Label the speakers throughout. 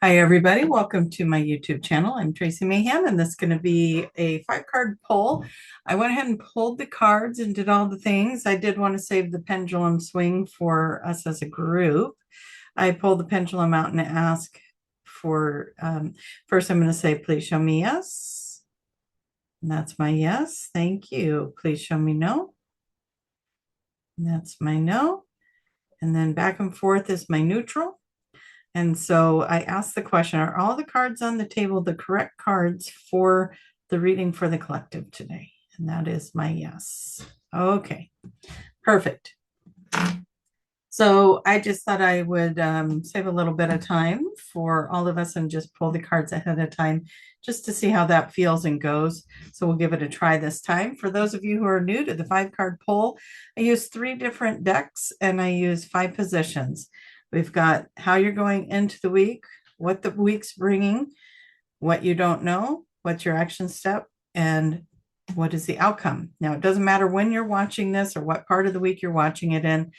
Speaker 1: Hi, everybody. Welcome to my YouTube channel. I'm Tracie Mahan, and this is going to be a 5-card pull. I went ahead and pulled the cards and did all the things. I did want to save the pendulum swing for us as a group. I pulled the pendulum out and ask for, first I'm going to say, please show me yes. And that's my yes. Thank you. Please show me no. And that's my no. And then back and forth is my neutral. And so I asked the question, are all the cards on the table the correct cards for the reading for the collective today? And that is my yes. Okay, perfect. So I just thought I would save a little bit of time for all of us and just pull the cards ahead of time just to see how that feels and goes. So we'll give it a try this time. For those of you who are new to the 5-card pull, I use 3 different decks and I use 5 positions. We've got how you're going into the week, what the week's bringing, what you don't know, what's your action step, and what is the outcome. Now, it doesn't matter when you're watching this or what part of the week you're watching it in.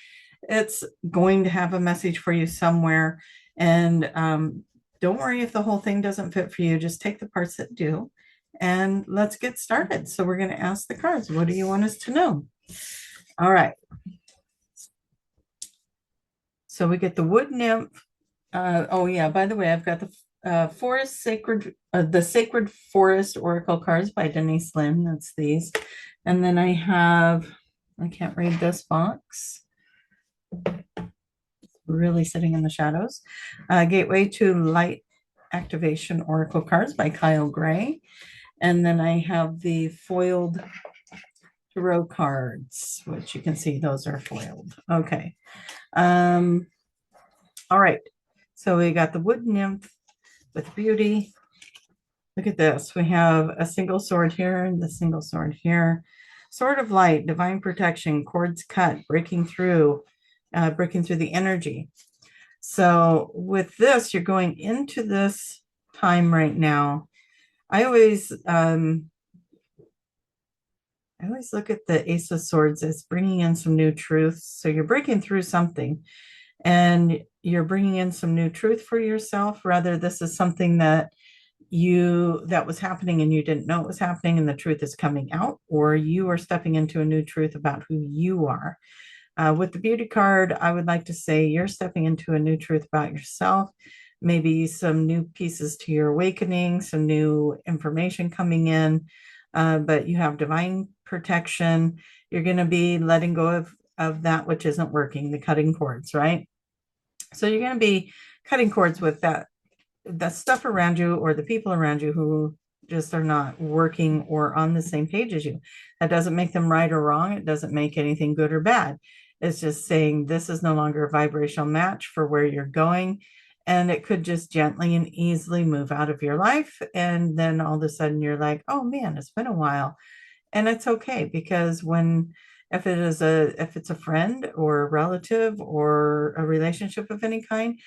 Speaker 1: It's going to have a message for you somewhere. And don't worry if the whole thing doesn't fit for you. Just take the parts that do. And let's get started. So we're going to ask the cards, what do you want us to know? All right. So we get the wood nymph. Oh yeah, by the way, I've got the forest sacred, the sacred forest oracle cards by Denise Lynn. That's these. And then I have, I can't read this box. It's really sitting in the shadows. Gateway to Light Activation Oracle cards by Kyle Gray. And then I have the foiled tarot cards, which you can see those are foiled. Okay. All right. So we got the wood nymph with beauty. Look at this. We have a single sword here and the single sword here. Sword of light, divine protection, cords cut, breaking through the energy. So with this, you're going into this time right now. I always look at the Ace of Swords as bringing in some new truths. So you're breaking through something and you're bringing in some new truth for yourself. Rather, this is something that was happening and you didn't know it was happening and the truth is coming out, or you are stepping into a new truth about who you are. With the beauty card, I would like to say you're stepping into a new truth about yourself, maybe some new pieces to your awakening, some new information coming in, but you have divine protection. You're going to be letting go of that which isn't working, the cutting cords, right? So you're going to be cutting cords with the stuff around you or the people around you who just are not working or on the same page as you. That doesn't make them right or wrong. It doesn't make anything good or bad. It's just saying this is no longer a vibrational match for where you're going. And it could just gently and easily move out of your life. And then all of a sudden you're like, oh man, it's been a while. And it's okay, because if it's a friend or a relative or a relationship of any kind,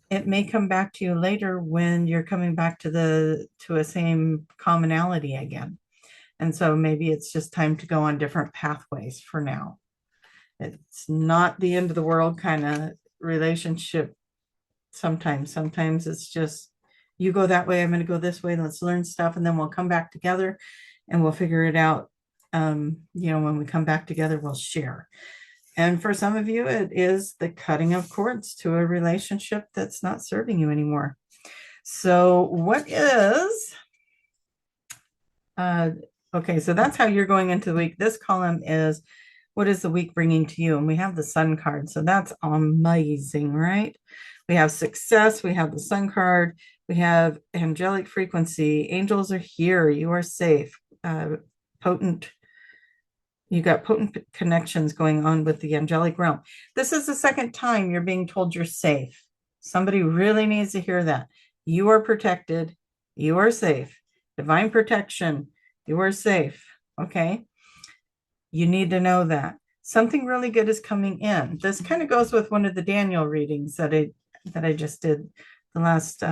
Speaker 1: it may come back to you later when you're coming back to a same commonality again. And so maybe it's just time to go on different pathways for now. It's not the end of the world kind of relationship. Sometimes it's just, you go that way, I'm going to go this way, let's learn stuff, and then we'll come back together and we'll figure it out. When we come back together, we'll share. And for some of you, it is the cutting of cords to a relationship that's not serving you anymore. So okay, so that's how you're going into the week. This column is, what is the week bringing to you? And we have the sun card. So that's amazing, right? We have success. We have the sun card. We have angelic frequency. Angels are here. You are safe. You got potent connections going on with the angelic realm. This is the second time you're being told you're safe. Somebody really needs to hear that. You are protected. You are safe. Divine protection. You are safe. Okay. You need to know that. Something really good is coming in. This kind of goes with one of the Daniel readings that I just did, the last,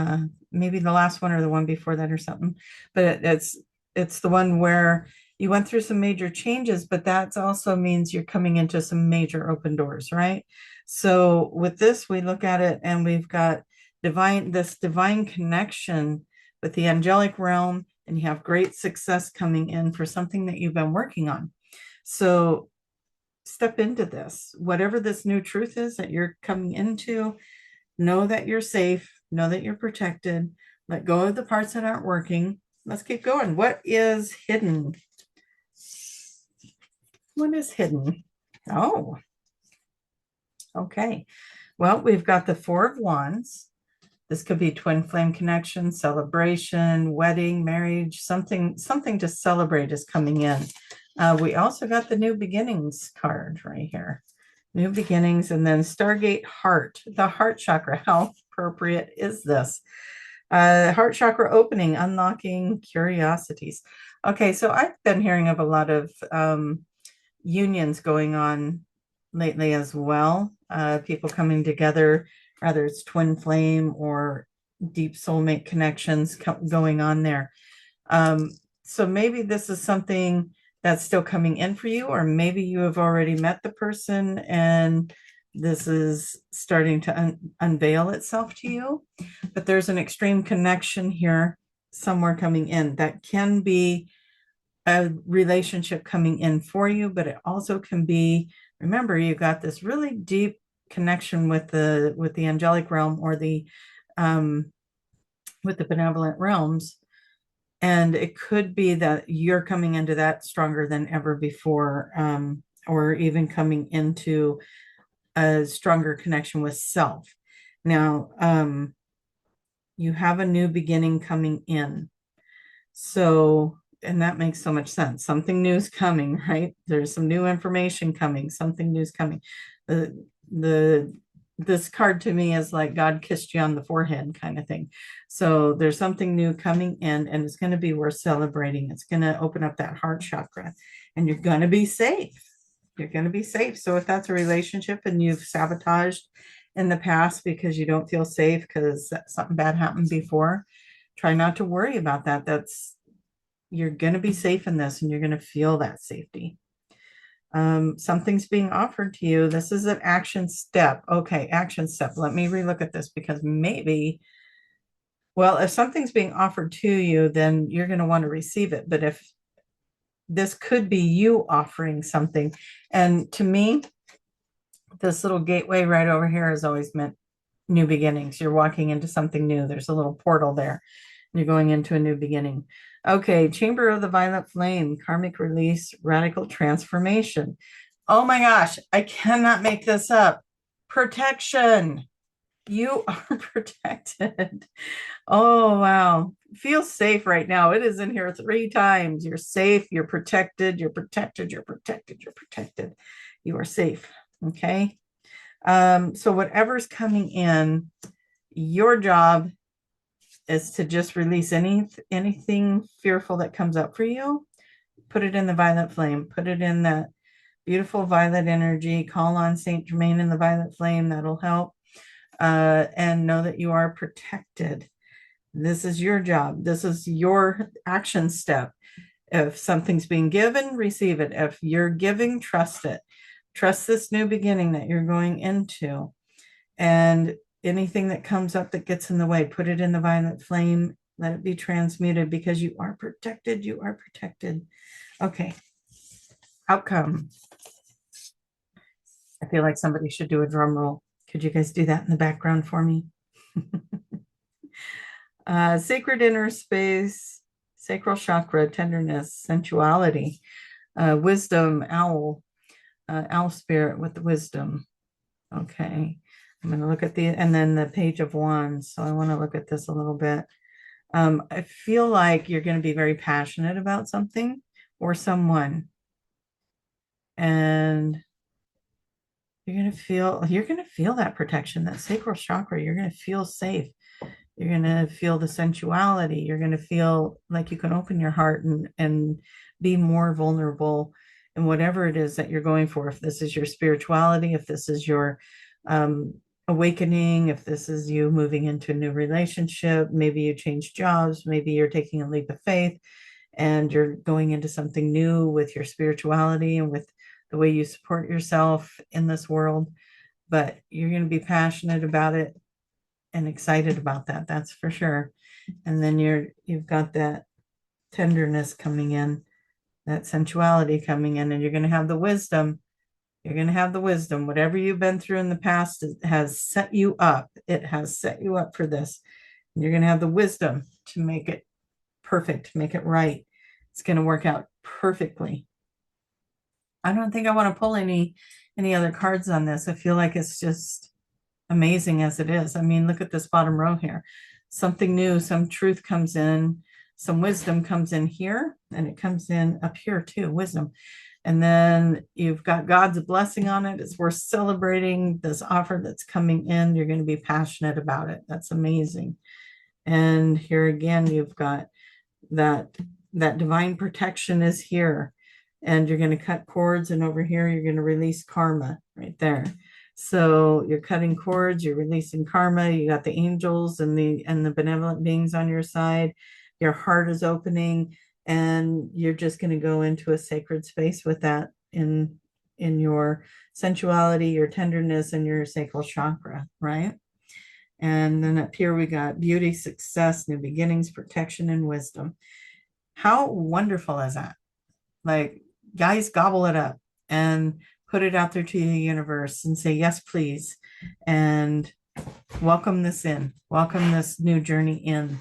Speaker 1: maybe the last one or the one before that or something. But it's the one where you went through some major changes, but that also means you're coming into some major open doors, right? So with this, we look at it and we've got this divine connection with the angelic realm, and you have great success coming in for something that you've been working on. So step into this, whatever this new truth is that you're coming into. Know that you're safe, know that you're protected, let go of the parts that aren't working. Let's keep going. What is hidden? What is hidden? Oh, okay. Well, we've got the Four of Wands. This could be twin flame connection, celebration, wedding, marriage, something to celebrate is coming in. We also got the new beginnings card right here. New beginnings, and then Stargate Heart, the heart chakra. How appropriate is this? Heart chakra opening, unlocking curiosities. Okay, so I've been hearing of a lot of unions going on lately as well. People coming together, whether it's twin flame or deep soulmate connections going on there. So maybe this is something that's still coming in for you, or maybe you have already met the person and this is starting to unveil itself to you. But there's an extreme connection here somewhere coming in that can be a relationship coming in for you, but it also can be, remember, you got this really deep connection with the angelic realm, or the with the benevolent realms. And it could be that you're coming into that stronger than ever before, or even coming into a stronger connection with self. Now, you have a new beginning coming in. So, and that makes so much sense. Something new is coming, right? There's some new information coming, something new is coming. This card to me is like God kissed you on the forehead kind of thing. So there's something new coming in, and it's going to be worth celebrating. It's going to open up that heart chakra, and you're going to be safe. You're going to be safe. So if that's a relationship and you've sabotaged in the past because you don't feel safe because something bad happened before, try not to worry about that. You're going to be safe in this, and you're going to feel that safety. Something's being offered to you. This is an action step. Okay, action step. Let me relook at this, because maybe, well, if something's being offered to you, then you're going to want to receive it. But if this could be you offering something, and to me, this little gateway right over here has always meant new beginnings. You're walking into something new. There's a little portal there. You're going into a new beginning. Okay, Chamber of the Violet Flame, karmic release, radical transformation. Oh my gosh, I cannot make this up. Protection. You are protected. Oh, wow. Feel safe right now. It is in here 3 times. You're safe. You're protected. You're protected. You're protected. You're protected. You are safe. Okay. So whatever's coming in, your job is to just release anything fearful that comes up for you. Put it in the violet flame. Put it in that beautiful violet energy. Call on Saint Germain in the violet flame. That'll help. And know that you are protected. This is your job. This is your action step. If something's being given, receive it. If you're giving, trust it. Trust this new beginning that you're going into. And anything that comes up that gets in the way, put it in the violet flame. Let it be transmuted, because you are protected. You are protected. Okay. Outcome. I feel like somebody should do a drum roll. Could you guys do that in the background for me? Sacred inner space, sacral chakra, tenderness, sensuality, wisdom, owl spirit with the wisdom. Okay. I'm going to look at and then the Page of Wands. So I want to look at this a little bit. I feel like you're going to be very passionate about something or someone. And you're going to feel that protection, that sacral chakra. You're going to feel safe. You're going to feel the sensuality. You're going to feel like you can open your heart and be more vulnerable in whatever it is that you're going for. If this is your spirituality, if this is your awakening, if this is you moving into a new relationship, maybe you change jobs, maybe you're taking a leap of faith and you're going into something new with your spirituality and with the way you support yourself in this world, but you're going to be passionate about it. and excited about that. That's for sure. And then you've got that tenderness coming in, that sensuality coming in, and you're going to have the wisdom. You're going to have the wisdom. Whatever you've been through in the past has set you up. It has set you up for this. And you're going to have the wisdom to make it perfect, make it right. It's going to work out perfectly. I don't think I want to pull any other cards on this. I feel like it's just amazing as it is. I mean, look at this bottom row here. Something new, some truth comes in, some wisdom comes in here, and it comes in up here too, wisdom. And then you've got God's blessing on it. It's worth celebrating this offer that's coming in. You're going to be passionate about it. That's amazing. And here again, you've got that divine protection is here. And you're going to cut cords, and over here, you're going to release karma right there. So you're cutting cords, you're releasing karma, you got the angels and the benevolent beings on your side. Your heart is opening, and you're just going to go into a sacred space with that in your sensuality, your tenderness, and your sacral chakra, right? And then up here we got beauty, success, new beginnings, protection, and wisdom. How wonderful is that? Like, guys, gobble it up and put it out there to the universe and say, yes, please. And welcome this in. Welcome this new journey in.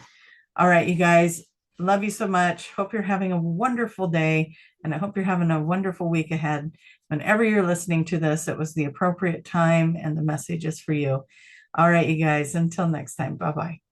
Speaker 1: All right, you guys, love you so much. Hope you're having a wonderful day. And I hope you're having a wonderful week ahead. Whenever you're listening to this, it was the appropriate time and the message is for you. All right, you guys, until next time. Bye-bye.